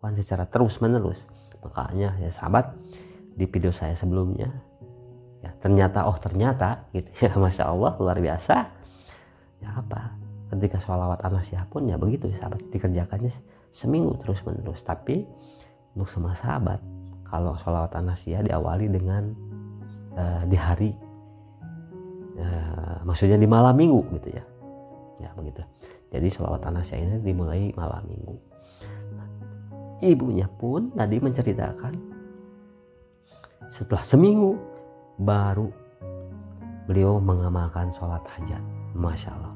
lakukan secara terus menerus. Makanya ya sahabat, di video saya sebelumnya ya ternyata gitu ya, Masya Allah luar biasa ya, apa ketika sholawat an-nasihah pun ya begitu ya sahabat, dikerjakannya seminggu terus menerus. Tapi untuk semua sahabat, kalau sholawat an-nasihah diawali dengan di hari maksudnya di malam minggu gitu ya, ya begitu. Jadi sholawat an-nasihah ini dimulai malam minggu. Ibunya pun tadi menceritakan setelah seminggu baru beliau mengamalkan sholat hajat. Masya Allah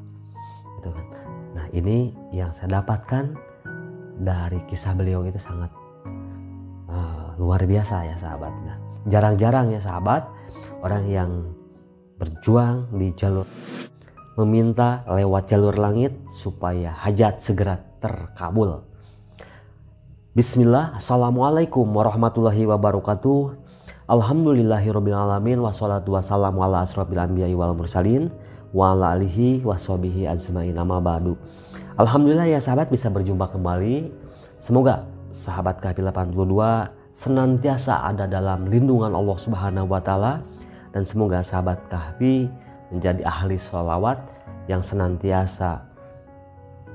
gitu kan. Nah ini yang saya dapatkan dari kisah beliau, itu sangat luar biasa ya sahabat. Nah, jarang-jarang ya sahabat orang yang berjuang di jalur, meminta lewat jalur langit supaya hajat segera terkabul. Bismillah, assalamualaikum warahmatullahi wabarakatuh. Alhamdulillahirabbil alamin, wassalatu wassalamu ala asrofil anbiya'i wal mursalin wa ala alihi washabihi ajmain, amma ba'du. Alhamdulillah ya sahabat, bisa berjumpa kembali. Semoga sahabat Kahfi 82 senantiasa ada dalam lindungan Allah Subhanahu wa taala, dan semoga sahabat Kahfi menjadi ahli sholawat yang senantiasa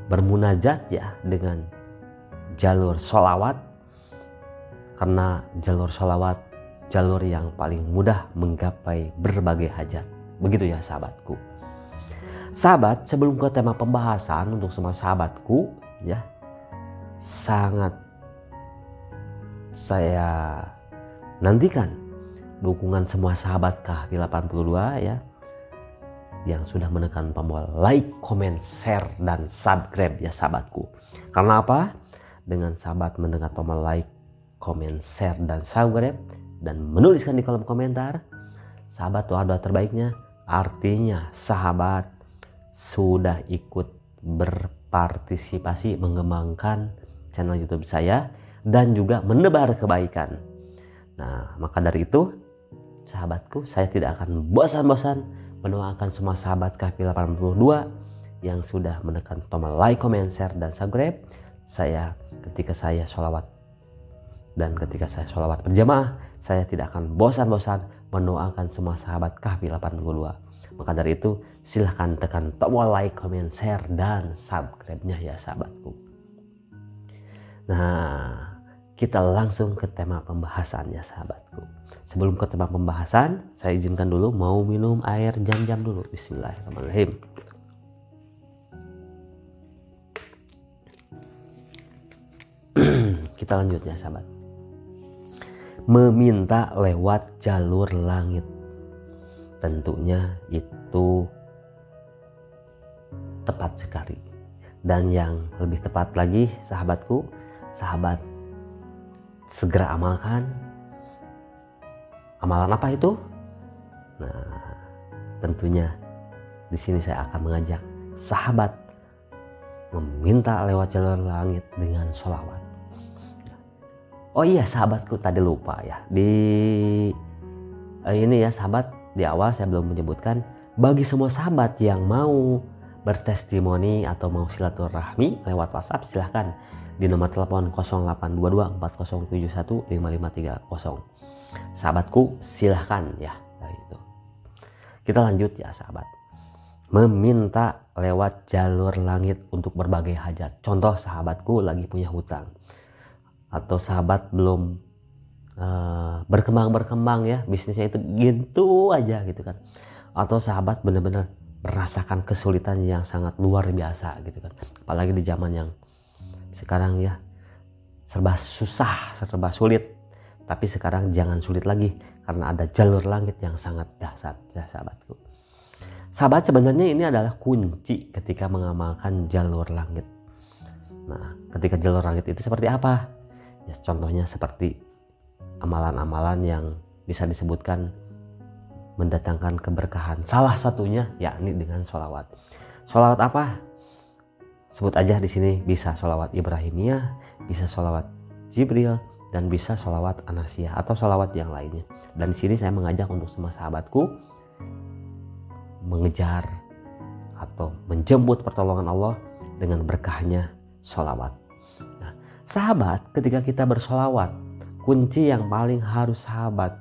bermunajat ya dengan jalur sholawat, karena jalur sholawat jalur yang paling mudah menggapai berbagai hajat. Begitu ya sahabatku. Sahabat, sebelum ke tema pembahasan, untuk semua sahabatku ya, sangat saya nantikan dukungan semua sahabat Kahfi 82 ya, yang sudah menekan tombol like, comment, share, dan subscribe ya sahabatku. Karena apa? Dengan sahabat menekan tombol like, comment, share, dan subscribe, dan menuliskan di kolom komentar sahabat doa-doa terbaiknya, artinya sahabat sudah ikut berpartisipasi mengembangkan channel YouTube saya dan juga menebar kebaikan. Nah, maka dari itu sahabatku, saya tidak akan bosan-bosan mendoakan semua sahabat Kahfi 82 yang sudah menekan tombol like, comment, share, dan subscribe. Saya ketika saya sholawat dan ketika saya sholawat berjamaah, saya tidak akan bosan-bosan mendoakan semua sahabat Kahfi 82. Maka dari itu silahkan tekan tombol like, comment, share, dan subscribe-nya ya sahabatku. Nah, kita langsung ke tema pembahasannya sahabatku. Sebelum ke tema pembahasan, saya izinkan dulu mau minum air jam-jam dulu. Bismillahirrahmanirrahim. Kita lanjut ya sahabat. Meminta lewat jalur langit, tentunya itu tepat sekali. Dan yang lebih tepat lagi sahabatku, sahabat segera amalkan. Amalan apa itu? Nah, tentunya di sini saya akan mengajak sahabat meminta lewat jalur langit dengan sholawat. Oh iya sahabatku, tadi lupa ya, di ini ya sahabat, di awal saya belum menyebutkan, bagi semua sahabat yang mau bertestimoni atau mau silaturahmi lewat WhatsApp, silahkan di nomor telepon 0822 4071 5530. Sahabatku silahkan ya. Gitu. Kita lanjut ya sahabat. Meminta lewat jalur langit untuk berbagai hajat. Contoh sahabatku lagi punya hutang, atau sahabat belum berkembang ya, bisnisnya itu gitu aja gitu kan, atau sahabat benar-benar merasakan kesulitan yang sangat luar biasa gitu kan, apalagi di zaman yang sekarang ya, serba susah, serba sulit. Tapi sekarang jangan sulit lagi, karena ada jalur langit yang sangat dahsyat ya sahabatku. Sahabat, sebenarnya ini adalah kunci ketika mengamalkan jalur langit. Nah, ketika jalur langit itu seperti apa? Ya, contohnya seperti amalan-amalan yang bisa disebutkan mendatangkan keberkahan. Salah satunya yakni dengan sholawat. Sholawat apa? Sebut aja di sini, bisa sholawat Ibrahimiyah, bisa sholawat Jibril, dan bisa sholawat an-nasihah atau sholawat yang lainnya. Dan di sini saya mengajak untuk semua sahabatku mengejar atau menjemput pertolongan Allah dengan berkahnya sholawat. Nah, sahabat, ketika kita bersolawat, kunci yang paling harus sahabat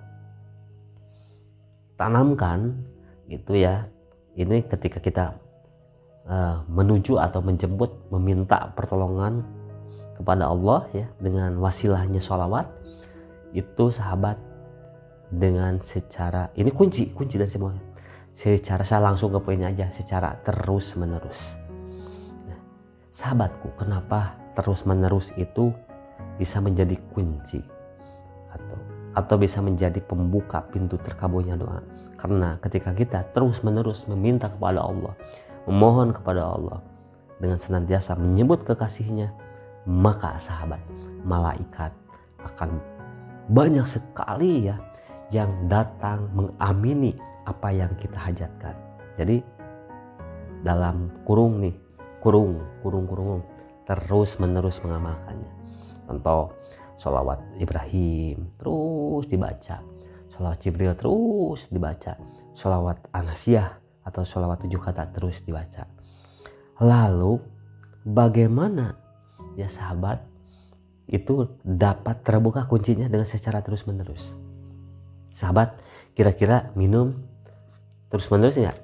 tanamkan gitu ya, ini ketika kita menuju atau menjemput, meminta pertolongan kepada Allah ya, dengan wasilahnya sholawat, itu sahabat dengan secara, ini kunci dari semuanya, secara, saya langsung ke poinnya aja, secara terus menerus. Nah, sahabatku, kenapa terus menerus itu bisa menjadi kunci atau bisa menjadi pembuka pintu terkabulnya doa? Karena ketika kita terus menerus meminta kepada Allah, memohon kepada Allah dengan senantiasa menyebut kekasihnya, maka sahabat, malaikat akan banyak sekali ya yang datang mengamini apa yang kita hajatkan. Jadi dalam kurung terus menerus mengamalkannya. Contoh, sholawat Ibrahim terus dibaca, sholawat Jibril terus dibaca, sholawat Anasiyah atau sholawat 7 kata terus dibaca. Lalu bagaimana ya sahabat itu dapat terbuka kuncinya dengan secara terus menerus? Sahabat kira-kira minum terus menerus ya?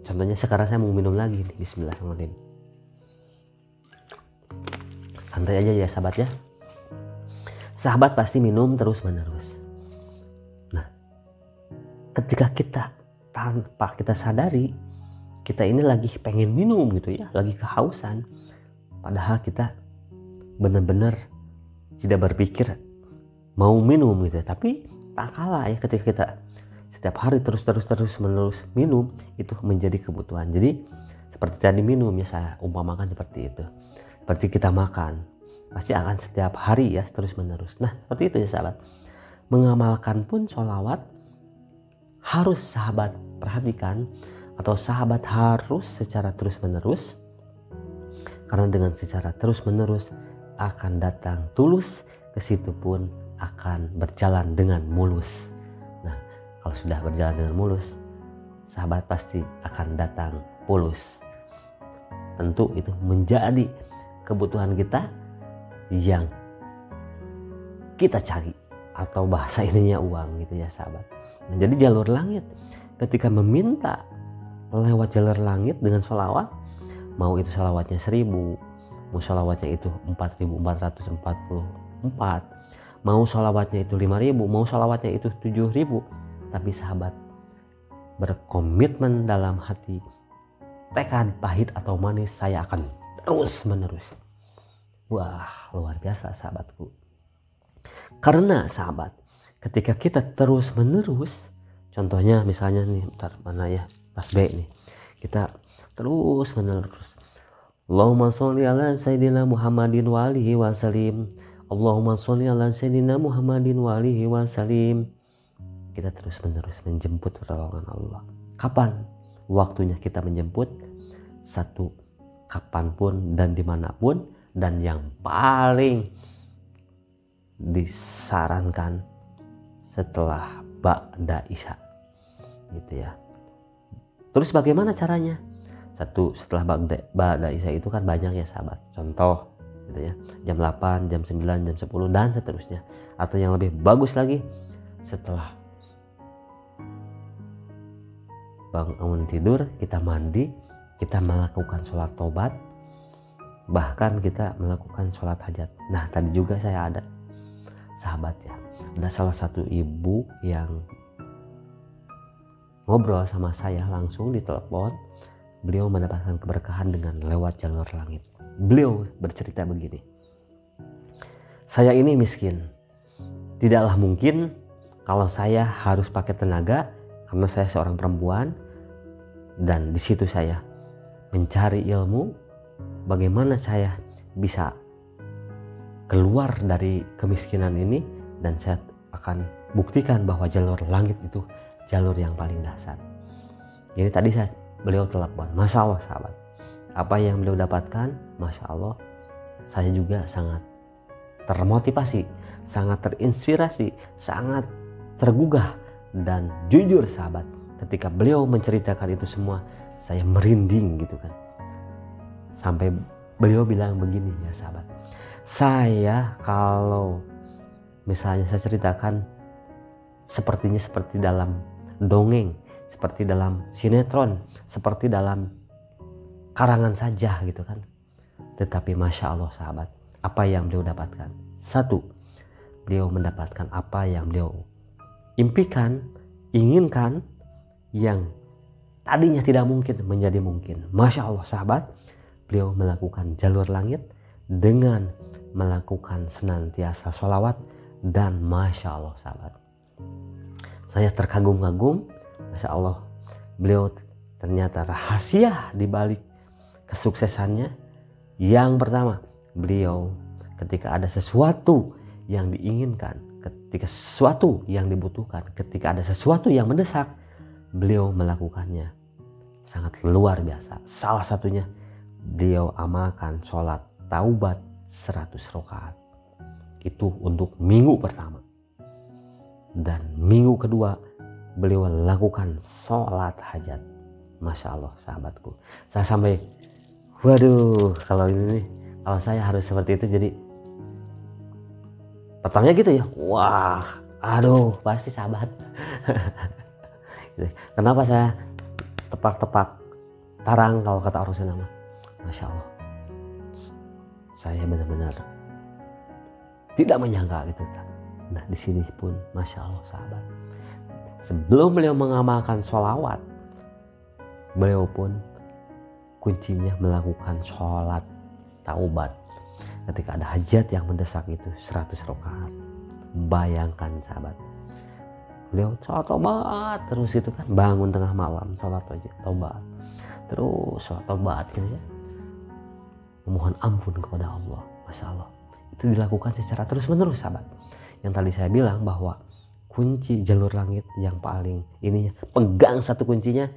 Contohnya sekarang saya mau minum lagi nih, bismillahirrahmanirrahim. Santai aja ya sahabat ya. Sahabat pasti minum terus menerus. Nah, ketika kita tanpa kita sadari, kita ini lagi pengen minum gitu ya, lagi kehausan, padahal kita benar-benar tidak berpikir mau minum gitu. Tapi tak kalah ya, ketika kita setiap hari terus menerus minum, itu menjadi kebutuhan. Jadi seperti tadi minum ya, saya umpamakan seperti itu. Seperti kita makan, pasti akan setiap hari ya terus menerus. Nah seperti itu ya sahabat. Mengamalkan pun sholawat harus sahabat perhatikan, atau sahabat harus secara terus menerus. Karena dengan secara terus menerus akan datang tulus, ke situ pun akan berjalan dengan mulus. Nah kalau sudah berjalan dengan mulus, sahabat pasti akan datang pulus. Tentu itu menjadi kebutuhan kita yang kita cari, atau bahasa ininya uang gitu ya sahabat. Nah, jadi jalur langit, ketika meminta lewat jalur langit dengan sholawat, mau itu sholawatnya 1000, mau sholawatnya itu 4444, mau sholawatnya itu 5000, mau sholawatnya itu 7000, tapi sahabat berkomitmen dalam hati, tekad pahit atau manis, saya akan terus menerus. Wah luar biasa sahabatku. Karena sahabat, ketika kita terus menerus, contohnya misalnya nih, mana ya, tasbih nih, kita terus menerus, Allahumma sholli ala sayyidina Muhammadin wa alihi wa salim, Allahumma sholli ala sayyidina Muhammadin wa alihi wa salim. Kita terus menerus menjemput pertolongan Allah. Kapan waktunya kita menjemput? Satu, kapanpun dan dimanapun, dan yang paling disarankan setelah ba'da isya gitu ya. Terus bagaimana caranya? Satu, setelah ba'da isya itu kan banyak ya sahabat. Contoh gitu ya, jam 8, jam 9, jam 10 dan seterusnya. Atau yang lebih bagus lagi, setelah bangun tidur, kita mandi, kita melakukan sholat tobat, bahkan kita melakukan sholat hajat. Nah tadi juga saya ada sahabat ya, ada salah satu ibu yang ngobrol sama saya langsung di telepon. Beliau mendapatkan keberkahan dengan lewat jalur langit. Beliau bercerita begini, saya ini miskin, tidaklah mungkin kalau saya harus pakai tenaga karena saya seorang perempuan, dan di situ saya mencari ilmu bagaimana saya bisa keluar dari kemiskinan ini, dan saya akan buktikan bahwa jalur langit itu jalur yang paling dahsyat. Jadi tadi beliau telepon, Masya Allah sahabat, apa yang beliau dapatkan, Masya Allah, saya juga sangat termotivasi, sangat terinspirasi, sangat tergugah, dan jujur sahabat, ketika beliau menceritakan itu semua, saya merinding gitu kan. Sampai beliau bilang begini ya sahabat, Saya kalau misalnya saya ceritakan sepertinya seperti dalam dongeng, seperti dalam sinetron, seperti dalam karangan saja gitu kan. Tetapi Masya Allah sahabat, apa yang beliau dapatkan? Satu, beliau mendapatkan apa yang beliau impikan, inginkan, yang tadinya tidak mungkin menjadi mungkin. Masya Allah sahabat, beliau melakukan jalur langit dengan melakukan senantiasa sholawat. Dan Masya Allah sahabat, saya terkagum-kagum. Masya Allah, beliau ternyata rahasia dibalik kesuksesannya. Yang pertama, beliau ketika ada sesuatu yang diinginkan, ketika sesuatu yang dibutuhkan, ketika ada sesuatu yang mendesak, beliau melakukannya sangat luar biasa. Salah satunya beliau amalkan sholat taubat 100 rakaat. Itu untuk minggu pertama. Dan minggu kedua beliau lakukan sholat hajat. Masya Allah sahabatku, saya sampai waduh, kalau ini nih, kalau saya harus seperti itu. Jadi pertamanya gitu ya, wah aduh pasti sahabat. Kenapa saya tepak-tepak tarang kalau kata orang Sunda? Masya Allah, saya benar-benar tidak menyangka gitu kan. Nah di sini pun Masya Allah sahabat, sebelum beliau mengamalkan sholawat, beliau pun kuncinya melakukan sholat taubat. Ketika ada hajat yang mendesak itu 100 rakaat. Bayangkan sahabat, beliau sholat taubat terus itu kan, bangun tengah malam sholat taubat, terus sholat taubat gitu ya, memohon ampun kepada Allah. Masya Allah, itu dilakukan secara terus menerus sahabat. Yang tadi saya bilang bahwa kunci jalur langit yang paling ininya, pegang satu kuncinya,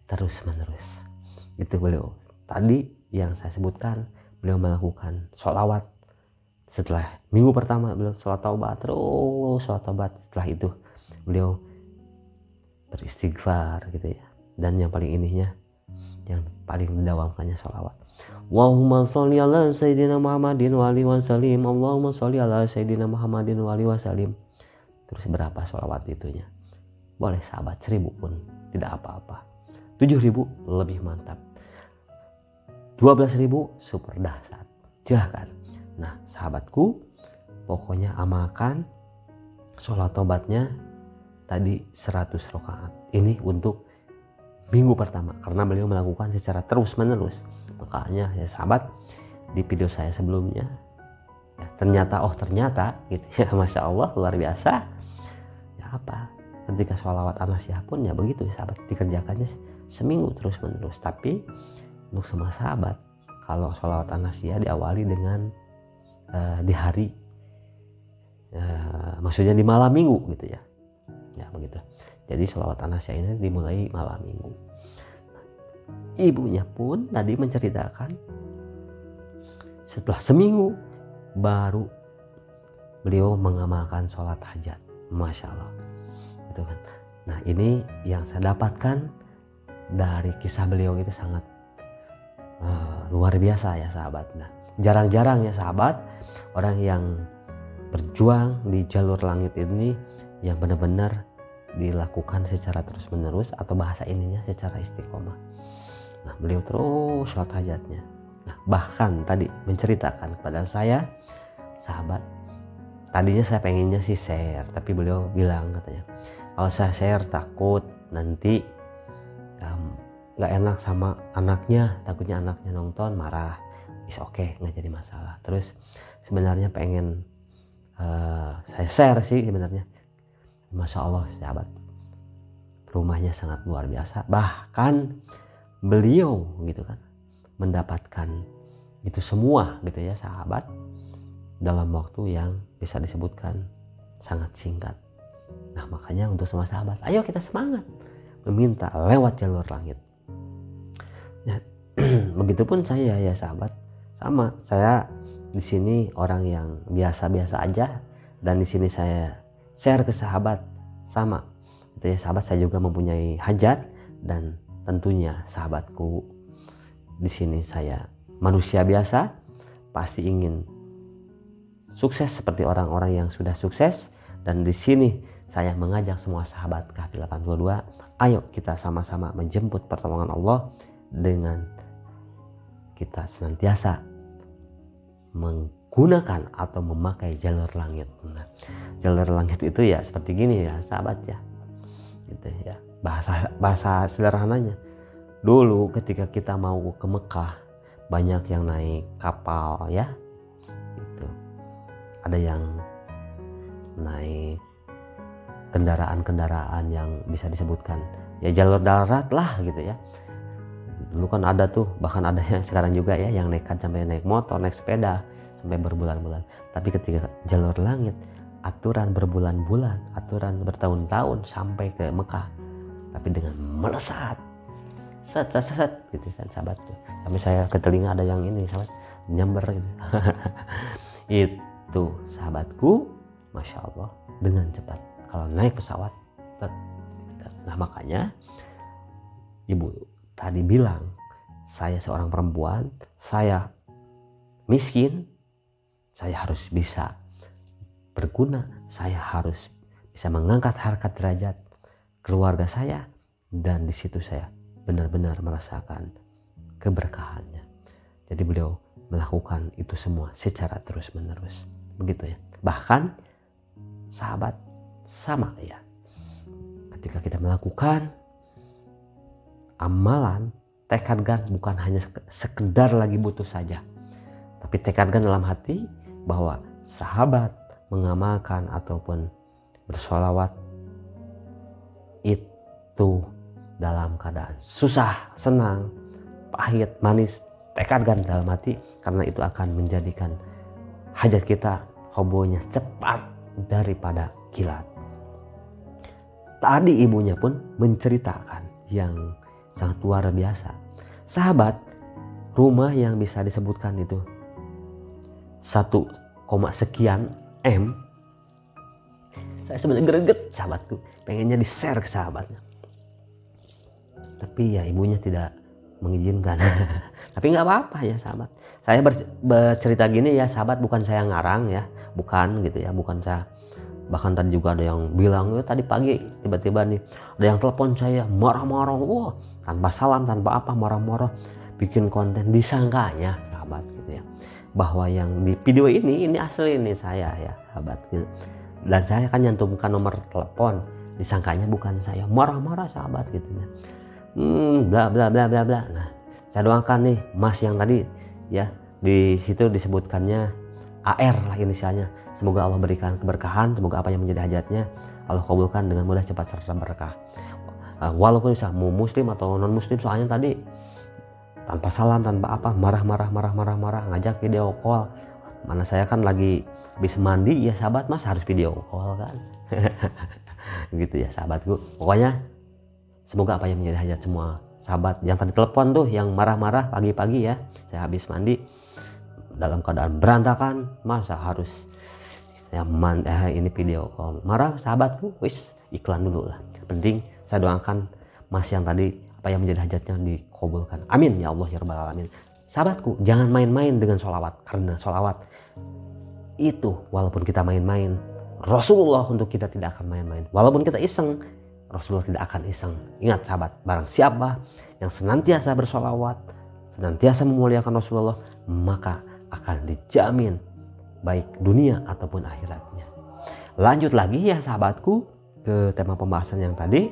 terus menerus. Itu beliau tadi yang saya sebutkan, beliau melakukan sholawat. Setelah minggu pertama beliau sholat taubat, terus sholat taubat. Setelah itu beliau beristighfar gitu ya. Dan yang paling ininya, yang paling mendawamkannya sholawat. Allahumma sholli ala sayyidina Muhammadin wa alihi wasallim. Allahumma sholli ala sayyidina Muhammadin wa alihi wasallim. Terus berapa sholawat itunya? Boleh sahabat 1000 pun tidak apa-apa. 7.000 lebih mantap. 12.000 super dahsyat. Silahkan. Nah sahabatku, pokoknya amalkan sholat taubatnya tadi 100 rakaat. Ini untuk minggu pertama, karena beliau melakukan secara terus menerus. Makanya ya sahabat, di video saya sebelumnya ya, ternyata gitu ya, Masya Allah luar biasa ya. Apa, ketika sholawat an-nasihah pun ya begitu ya sahabat, dikerjakannya seminggu terus menerus. Tapi untuk semua sahabat, kalau sholawat an-nasihah diawali dengan di hari maksudnya di malam minggu gitu ya, ya begitu. Jadi sholawat an-nasihah ini dimulai malam minggu. Ibunya pun tadi menceritakan setelah seminggu baru beliau mengamalkan sholat hajat. Masya Allah, gitu kan. Nah ini yang saya dapatkan dari kisah beliau, itu sangat luar biasa ya sahabat. Nah jarang-jarang ya sahabat, orang yang berjuang di jalur langit ini yang benar-benar dilakukan secara terus menerus, atau bahasa ininya secara istiqomah. Nah beliau terus sholat hajatnya. Nah bahkan tadi menceritakan kepada saya, sahabat, tadinya saya pengennya sih share, tapi beliau bilang katanya, kalau saya share takut nanti nggak enak sama anaknya, takutnya anaknya nonton marah. Is oke, nggak jadi masalah. Terus sebenarnya pengen saya share sih sebenarnya. Masya Allah sahabat, rumahnya sangat luar biasa. Bahkan beliau gitu kan mendapatkan itu semua gitu ya sahabat, dalam waktu yang bisa disebutkan sangat singkat. Nah makanya untuk semua sahabat, ayo kita semangat meminta lewat jalur langit. Nah, begitupun saya ya sahabat, sama saya di sini orang yang biasa-biasa aja, dan di sini saya share ke sahabat sama. Itu ya sahabat, saya juga mempunyai hajat, dan tentunya sahabatku di sini saya manusia biasa, pasti ingin sukses seperti orang-orang yang sudah sukses. Dan di sini saya mengajak semua sahabat Kahfi 82, ayo kita sama-sama menjemput pertolongan Allah dengan kita senantiasa menggunakan atau memakai jalur langit. Nah, jalur langit itu ya seperti gini ya sahabat ya, gitu ya. Bahasa sederhananya, dulu ketika kita mau ke Mekah banyak yang naik kapal ya, gitu. Ada yang naik kendaraan-kendaraan yang bisa disebutkan ya jalur darat lah gitu ya. Dulu kan ada tuh, bahkan ada yang sekarang juga ya yang nekat sampai naik motor, naik sepeda sampai berbulan-bulan. Tapi ketika jalur langit, aturan berbulan-bulan, aturan bertahun-tahun sampai ke Mekah, tapi dengan melesat set gitu kan sahabat. Sampai saya ke telinga ada yang ini sahabat nyamber gitu. Itu sahabatku, Masya Allah, dengan cepat. Kalau naik pesawat, nah makanya ibu tadi bilang, saya seorang perempuan, saya miskin, saya harus bisa berguna, saya harus bisa mengangkat harkat derajat keluarga saya, dan di situ saya benar-benar merasakan keberkahannya. Jadi beliau melakukan itu semua secara terus-menerus, begitu ya. Bahkan sahabat sama ya, ketika kita melakukan amalan, tekadkan bukan hanya sekedar lagi butuh saja, tapi tekadkan dalam hati bahwa sahabat mengamalkan ataupun bersolawat itu dalam keadaan susah, senang, pahit, manis, tekadkan dalam hati, karena itu akan menjadikan hajat kita kobohnya cepat daripada kilat. Tadi ibunya pun menceritakan yang sangat luar biasa. Sahabat, rumah yang bisa disebutkan itu 1, sekian M. Saya sebenarnya greget sahabatku, pengennya di-share ke sahabatnya. Tapi ya ibunya tidak mengizinkan. Tapi nggak apa-apa ya sahabat. Saya bercerita gini ya sahabat, bukan saya ngarang ya, bukan gitu ya, bukan saya. Bahkan tadi juga ada yang bilang, tadi pagi tiba-tiba nih ada yang telepon saya marah-marah, wah tanpa salam, tanpa apa, marah-marah, bikin konten. Disangkanya sahabat gitu ya, bahwa yang di video ini asli nih saya ya sahabat gitu. Dan saya kan nyantumkan nomor telepon, disangkanya bukan saya, marah-marah sahabat gitu ya. Bla bla bla bla bla. Nah, saya doakan nih Mas yang tadi ya, di situ disebutkannya AR lah inisialnya. Semoga Allah berikan keberkahan, semoga apa yang menjadi hajatnya Allah kabulkan dengan mudah, cepat, serta berkah. Walaupun bisa mau muslim atau non muslim, soalnya tadi tanpa salam, tanpa apa, marah, ngajak video call. Mana saya kan lagi habis mandi ya sahabat, Mas harus video call kan. Gitu ya sahabatku. Pokoknya semoga apa yang menjadi hajat semua sahabat yang tadi telepon tuh, yang marah-marah pagi-pagi ya, saya habis mandi dalam keadaan berantakan, masa harus ini video call. Marah sahabatku, wis iklan dulu lah. Penting saya doakan Mas yang tadi apa yang menjadi hajatnya dikabulkan. Amin ya Allah ya Rabbal Alamin. Sahabatku, jangan main-main dengan sholawat, karena sholawat itu walaupun kita main-main, Rasulullah untuk kita tidak akan main-main. Walaupun kita iseng, Rasulullah tidak akan iseng. Ingat sahabat, barang siapa yang senantiasa bersolawat, senantiasa memuliakan Rasulullah, maka akan dijamin baik dunia ataupun akhiratnya. Lanjut lagi ya sahabatku ke tema pembahasan yang tadi.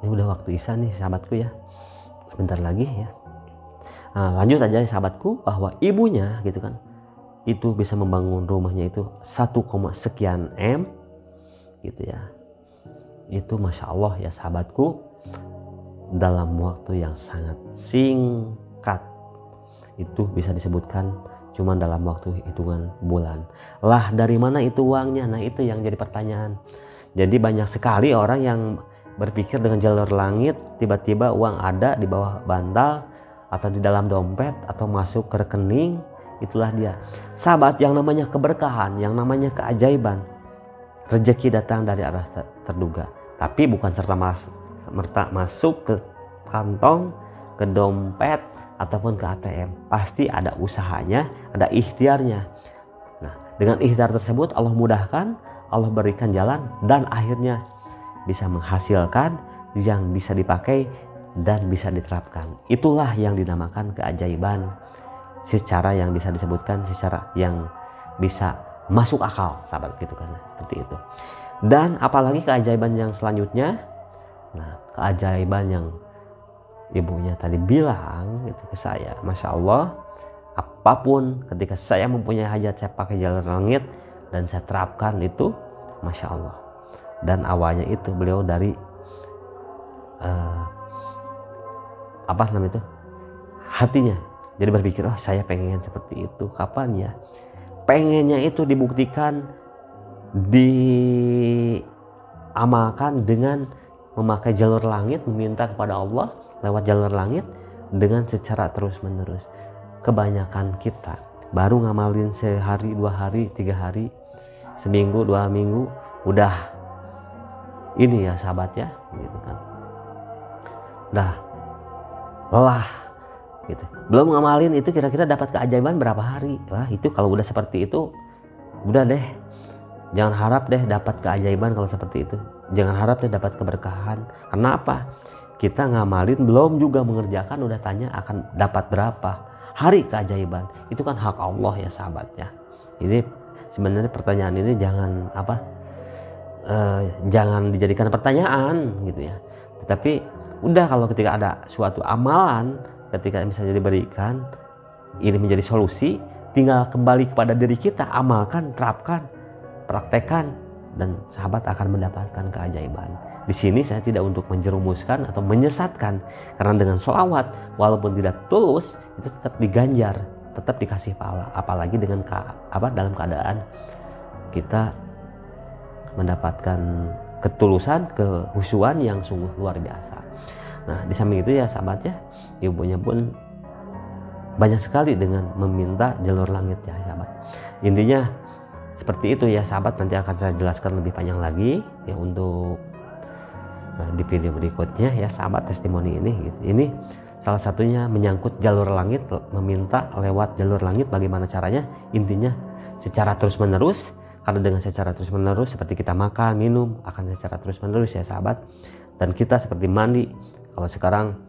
Ini udah waktu isya nih sahabatku ya, sebentar lagi ya. Nah, lanjut aja ya sahabatku, bahwa ibunya gitu kan, itu bisa membangun rumahnya itu 1, sekian M gitu ya. Itu Masya Allah ya sahabatku, dalam waktu yang sangat singkat. Itu bisa disebutkan cuma dalam waktu hitungan bulan. Lah dari mana itu uangnya? Nah itu yang jadi pertanyaan. Jadi banyak sekali orang yang berpikir dengan jalur langit, tiba-tiba uang ada di bawah bantal atau di dalam dompet atau masuk ke rekening. Itulah dia sahabat, yang namanya keberkahan, yang namanya keajaiban. Rezeki datang dari arah terduga, tapi bukan serta merta masuk ke kantong, ke dompet, ataupun ke ATM, pasti ada usahanya, ada ikhtiarnya. Nah, dengan ikhtiar tersebut Allah mudahkan, Allah berikan jalan, dan akhirnya bisa menghasilkan yang bisa dipakai dan bisa diterapkan. Itulah yang dinamakan keajaiban secara yang bisa disebutkan, secara yang bisa masuk akal, sahabat, gitu kan, seperti itu. Dan apalagi keajaiban yang selanjutnya, nah keajaiban yang ibunya tadi bilang gitu ke saya, Masya Allah, apapun ketika saya mempunyai hajat saya pakai jalur langit, dan saya terapkan itu, Masya Allah. Dan awalnya itu beliau dari hatinya, jadi berpikir, oh saya pengen seperti itu, kapan ya? Pengennya itu dibuktikan, diamalkan dengan memakai jalur langit, meminta kepada Allah lewat jalur langit dengan secara terus menerus. Kebanyakan kita baru ngamalin sehari, 2 hari, 3 hari, seminggu, 2 minggu, udah ini ya sahabat ya, gitu kan, udah lelah gitu. Belum ngamalin itu kira-kira dapat keajaiban berapa hari. Wah, itu kalau udah seperti itu udah deh, jangan harap deh dapat keajaiban. Kalau seperti itu jangan harap deh dapat keberkahan. Karena apa? Kita ngamalin belum juga mengerjakan udah tanya akan dapat berapa hari keajaiban. Itu kan hak Allah ya sahabat ya. Jadi sebenarnya pertanyaan ini jangan dijadikan pertanyaan gitu ya, tetapi udah, kalau ketika ada suatu amalan ketika misalnya diberikan ini menjadi solusi, tinggal kembali kepada diri kita, amalkan, terapkan, praktekkan, dan sahabat akan mendapatkan keajaiban. Di sini saya tidak untuk menjerumuskan atau menyesatkan, karena dengan sholawat walaupun tidak tulus itu tetap diganjar, tetap dikasih pahala, apalagi dengan dalam keadaan kita mendapatkan ketulusan, kehusuan yang sungguh luar biasa. Nah, di samping itu ya sahabat ya, ibunya pun banyak sekali dengan meminta jalur langit ya sahabat. Intinya seperti itu ya sahabat, nanti akan saya jelaskan lebih panjang lagi ya untuk di video berikutnya ya sahabat, testimoni ini gitu. Ini salah satunya menyangkut jalur langit, meminta lewat jalur langit. Bagaimana caranya? Intinya secara terus menerus, karena dengan secara terus menerus seperti kita makan, minum akan secara terus menerus ya sahabat. Dan kita seperti mandi, kalau sekarang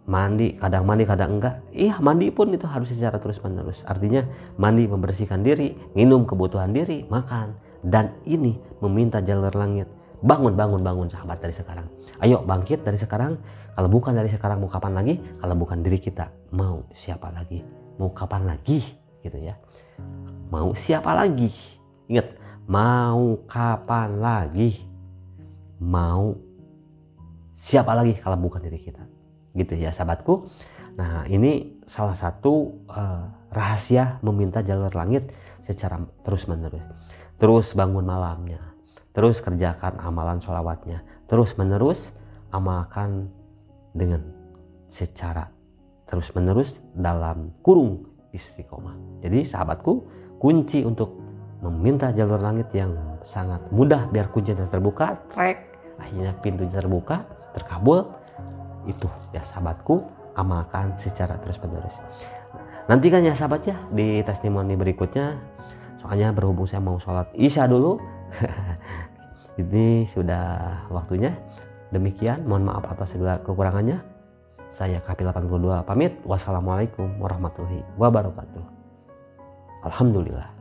mandi kadang enggak, iya mandi pun itu harus secara terus menerus. Artinya mandi membersihkan diri, minum kebutuhan diri, makan, dan ini meminta jalur langit. Bangun sahabat dari sekarang. Ayo bangkit dari sekarang. Kalau bukan dari sekarang mau kapan lagi? Kalau bukan diri kita, mau siapa lagi? Mau kapan lagi? Gitu ya. Mau siapa lagi? Ingat, mau kapan lagi? Mau siapa lagi kalau bukan diri kita? Gitu ya sahabatku. Nah, ini salah satu rahasia meminta jalur langit secara terus menerus. Terus bangun malamnya, terus kerjakan amalan sholawatnya, terus menerus amalkan dengan secara terus menerus dalam kurung istiqomah. Jadi sahabatku, kunci untuk meminta jalur langit yang sangat mudah biar kuncinya terbuka, akhirnya pintunya terbuka, terkabul, itu ya sahabatku, amalkan secara terus menerus. Nantikan ya sahabat ya di testimoni berikutnya, soalnya berhubung saya mau sholat isya dulu. Ini sudah waktunya. Demikian, mohon maaf atas segala kekurangannya. Saya Kapil 82 pamit. Wassalamualaikum warahmatullahi wabarakatuh. Alhamdulillah.